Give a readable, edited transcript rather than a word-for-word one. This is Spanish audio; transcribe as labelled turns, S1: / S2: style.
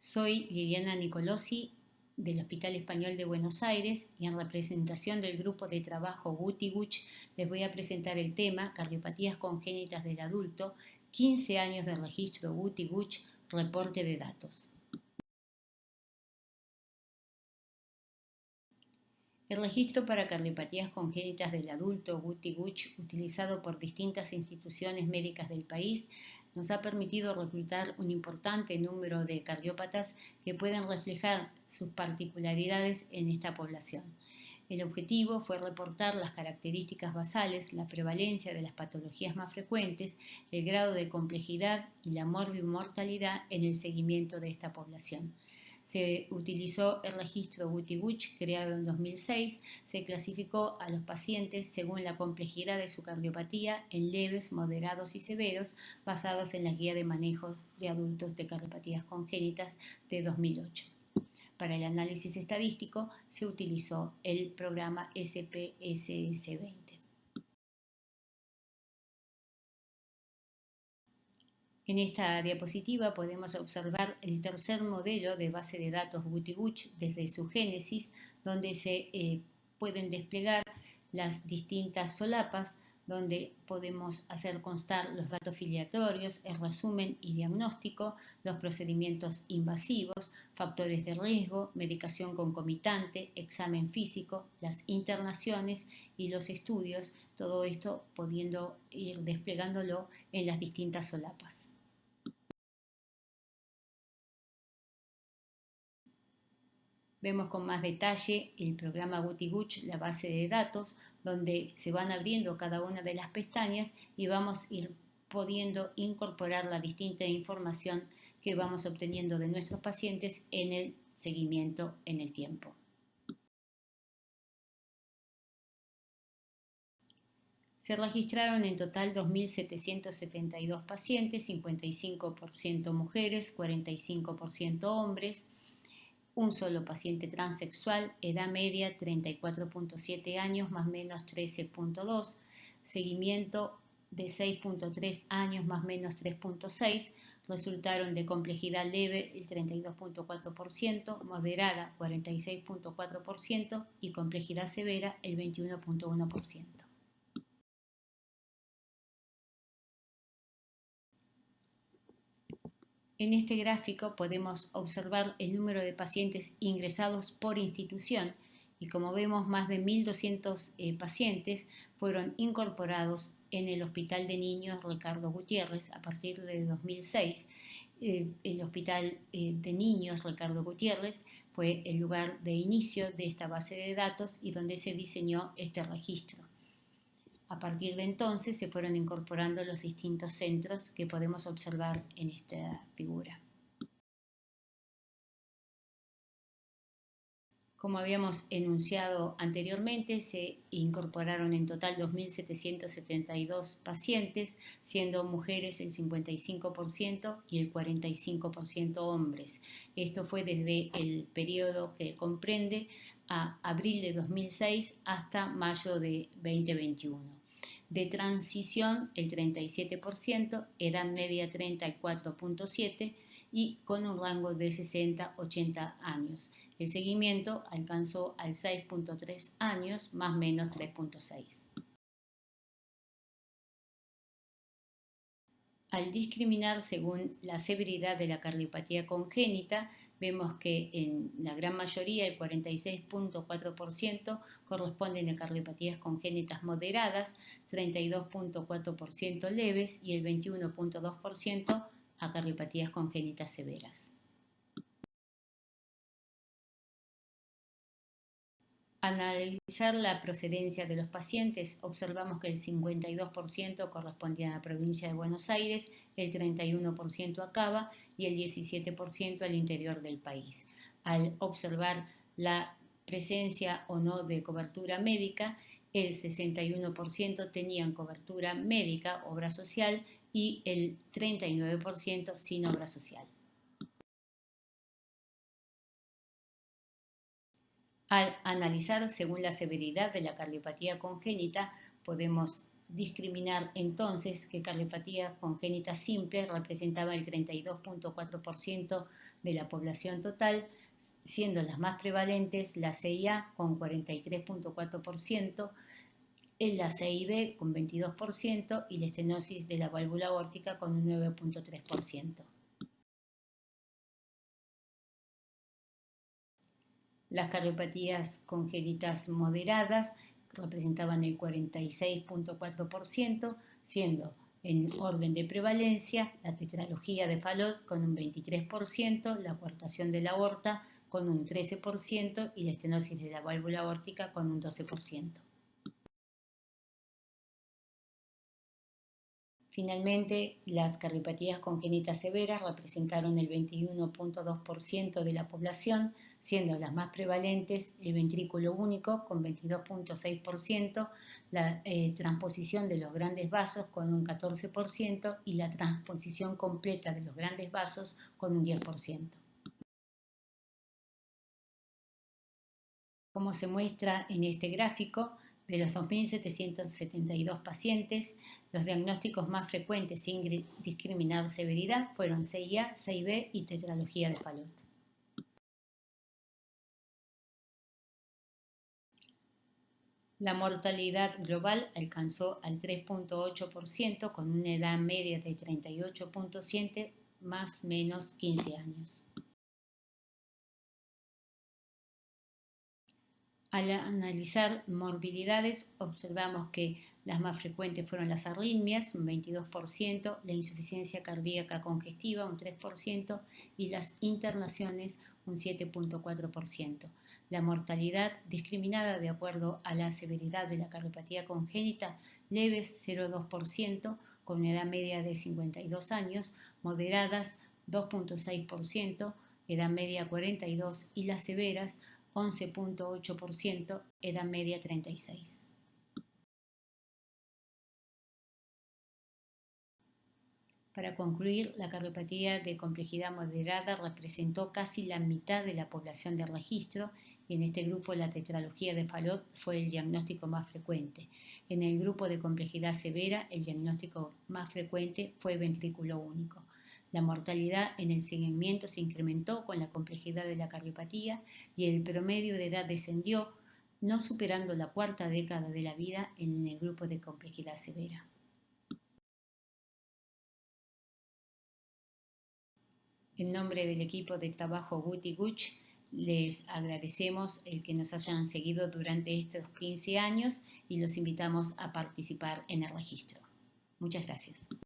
S1: Soy Liliana Nicolosi del Hospital Español de Buenos Aires y en representación del grupo de trabajo Guti-Guch les voy a presentar el tema Cardiopatías congénitas del adulto, 15 años de registro Guti-Guch, reporte de datos. El registro para cardiopatías congénitas del adulto Guti-Guch, utilizado por distintas instituciones médicas del país, nos ha permitido reclutar un importante número de cardiópatas que pueden reflejar sus particularidades en esta población. El objetivo fue reportar las características basales, la prevalencia de las patologías más frecuentes, el grado de complejidad y la morbimortalidad en el seguimiento de esta población. Se utilizó el registro Guti-Guch, creado en 2006. Se clasificó a los pacientes según la complejidad de su cardiopatía en leves, moderados y severos, basados en la guía de manejo de adultos de cardiopatías congénitas de 2008. Para el análisis estadístico se utilizó el programa SPSS20. En esta diapositiva podemos observar el tercer modelo de base de datos Guti-Guch desde su génesis, donde se pueden desplegar las distintas solapas, donde podemos hacer constar los datos filiatorios, el resumen y diagnóstico, los procedimientos invasivos, factores de riesgo, medicación concomitante, examen físico, las internaciones y los estudios, todo esto pudiendo ir desplegándolo en las distintas solapas. Vemos con más detalle el programa Guti-Guch, la base de datos, donde se van abriendo cada una de las pestañas y vamos a ir pudiendo incorporar la distinta información que vamos obteniendo de nuestros pacientes en el seguimiento en el tiempo. Se registraron en total 2.772 pacientes, 55% mujeres, 45% hombres. Un solo paciente transexual, edad media 34.7 años más menos 13.2, seguimiento de 6.3 años más menos 3.6, resultaron de complejidad leve el 32.4%, moderada 46.4% y complejidad severa el 21.1%. En este gráfico podemos observar el número de pacientes ingresados por institución y como vemos más de 1.200 pacientes fueron incorporados en el Hospital de Niños Ricardo Gutiérrez a partir de 2006. El Hospital de Niños Ricardo Gutiérrez fue el lugar de inicio de esta base de datos y donde se diseñó este registro. A partir de entonces se fueron incorporando los distintos centros que podemos observar en esta figura. Como habíamos enunciado anteriormente, se incorporaron en total 2.772 pacientes, siendo mujeres el 55% y el 45% hombres. Esto fue desde el periodo que comprende a abril de 2006 hasta mayo de 2021. De transición el 37%, edad media 34.7 y con un rango de 60-80 años. El seguimiento alcanzó al 6.3 años más menos 3.6. Al discriminar según la severidad de la cardiopatía congénita, vemos que en la gran mayoría, el 46.4%, corresponden a cardiopatías congénitas moderadas, 32.4% leves y el 21.2% a cardiopatías congénitas severas. Al analizar la procedencia de los pacientes, observamos que el 52% correspondía a la provincia de Buenos Aires, el 31% a Cava y el 17% al interior del país. Al observar la presencia o no de cobertura médica, el 61% tenían cobertura médica, obra social, y el 39% sin obra social. Al analizar según la severidad de la cardiopatía congénita, podemos discriminar entonces que cardiopatía congénita simple representaba el 32.4% de la población total, siendo las más prevalentes la CIA con 43.4%, la CIB con 22% y la estenosis de la válvula aórtica con un 9.3%. Las cardiopatías congénitas moderadas representaban el 46.4%, siendo en orden de prevalencia la tetralogía de Fallot con un 23%, la coartación de la aorta con un 13% y la estenosis de la válvula aórtica con un 12%. Finalmente, las cardiopatías congénitas severas representaron el 21.2% de la población, siendo las más prevalentes el ventrículo único con 22.6%, la transposición de los grandes vasos con un 14% y la transposición completa de los grandes vasos con un 10%. Como se muestra en este gráfico, de los 2.772 pacientes, los diagnósticos más frecuentes sin discriminar severidad fueron CIA, CIB y tetralogía de Fallot. La mortalidad global alcanzó al 3.8% con una edad media de 38.7 más menos 15 años. Al analizar morbilidades, observamos que las más frecuentes fueron las arritmias, un 22%, la insuficiencia cardíaca congestiva, un 3%, y las internaciones, un 7.4%. La mortalidad discriminada de acuerdo a la severidad de la cardiopatía congénita, leves 0,2%, con una edad media de 52 años, moderadas 2.6%, edad media 42, y las severas 11.8%, edad media 36. Para concluir, la cardiopatía de complejidad moderada representó casi la mitad de la población de registro y en este grupo la tetralogía de Fallot fue el diagnóstico más frecuente. En el grupo de complejidad severa, el diagnóstico más frecuente fue ventrículo único. La mortalidad en el seguimiento se incrementó con la complejidad de la cardiopatía y el promedio de edad descendió, no superando la cuarta década de la vida en el grupo de complejidad severa. En nombre del equipo de trabajo Guti Guch, les agradecemos el que nos hayan seguido durante estos 15 años y los invitamos a participar en el registro. Muchas gracias.